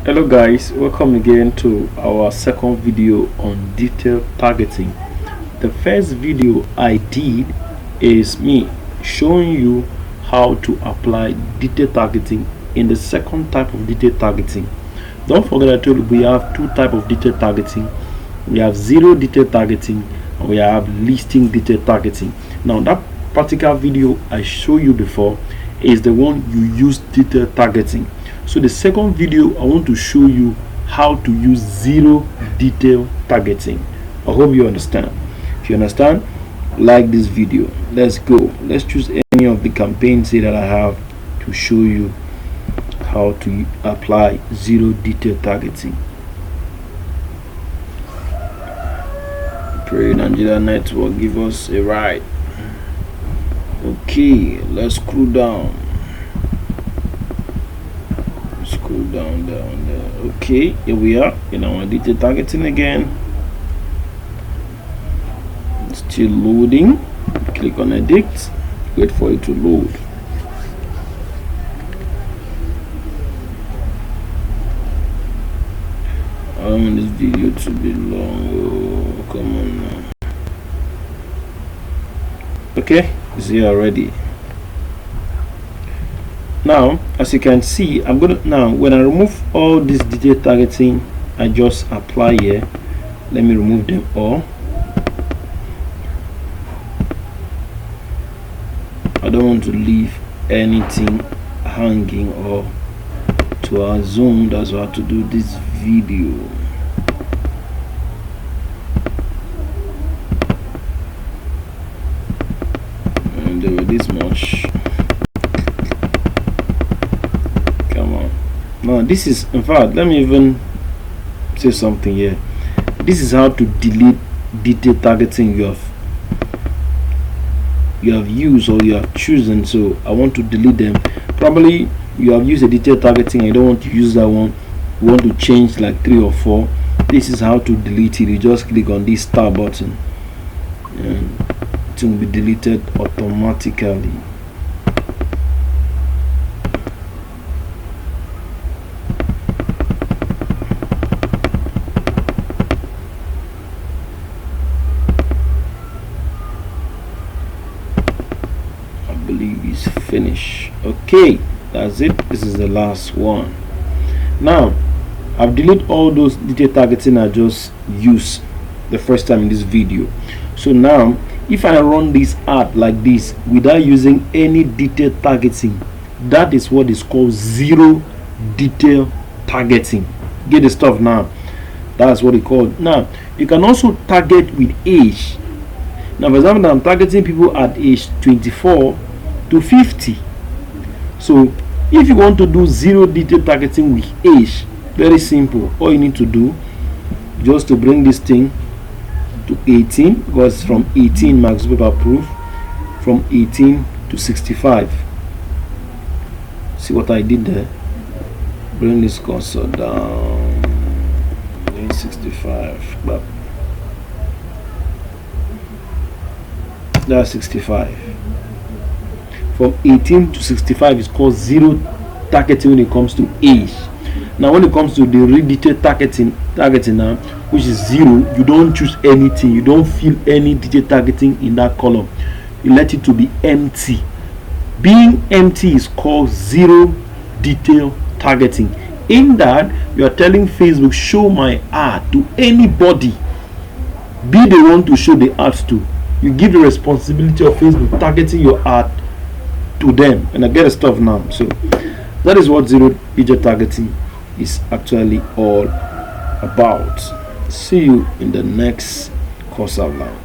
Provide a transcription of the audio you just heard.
Hello guys, welcome again to our second video on detailed targeting. The first video I did is me showing you how to apply detailed targeting in the second type of detailed targeting. Don't forget I told you we have two types of detailed targeting. We have zero detailed targeting and we have listing detailed targeting. Now that particular video I showed you before is the one you use detailed targeting. So the second video I want to show you how to use zero detail targeting. I hope you understand. If you understand, like this video. Let's go. Let's choose any of the campaigns here that I have to show you how to apply zero detail targeting. Pray Nigeria Network give us a ride. Okay, let's scroll down. Scroll down there. Okay, here we are in our detail targeting again. Still loading. Click on edit, wait for it to load. I don't want this video to be long. Oh, come on now. Okay, it's here already. Now as you can see, I'm gonna now when I remove all this detail targeting, I just apply here. Let me remove them all. I don't want to leave anything hanging or to assume. That's why I have to do this video. And there were this much. Now this is, in fact, let me even say something here. This is how to delete detail targeting you have used or you have chosen. So I want to delete them. Probably you have used a detail targeting and you don't want to use that one. You want to change like 3 or 4. This is how to delete it. You just click on this star button and it will be deleted automatically. Believe is finished. Okay, that's it. This is the last one. Now I've deleted all those detail targeting I just used the first time in this video. So now if I run this ad like this without using any detail targeting, that is what is called zero detail targeting. Get the stuff now. That's what it called. Now you can also target with age. Now for example, I'm targeting people at age 24 to 50. So if you want to do zero detail targeting with age, very simple. All you need to do just to bring this thing to 18, because from 18 Mark Zuckerberg approved, from 18 to 65. See what I did there? Bring this cursor down. 65. But that's 65. From 18 to 65 is called zero targeting when it comes to age. Now when it comes to the real detail targeting now, which is zero, you don't choose anything, you don't fill any detail targeting in that column, you let it to be empty. Being empty is called zero detail targeting. In that you are telling Facebook, show my ad to anybody, be the one to show the ads to. You give the responsibility of Facebook targeting your ad to them, and I get the stuff now. So that is what zero detail targeting is actually all about. See you in the next course outline.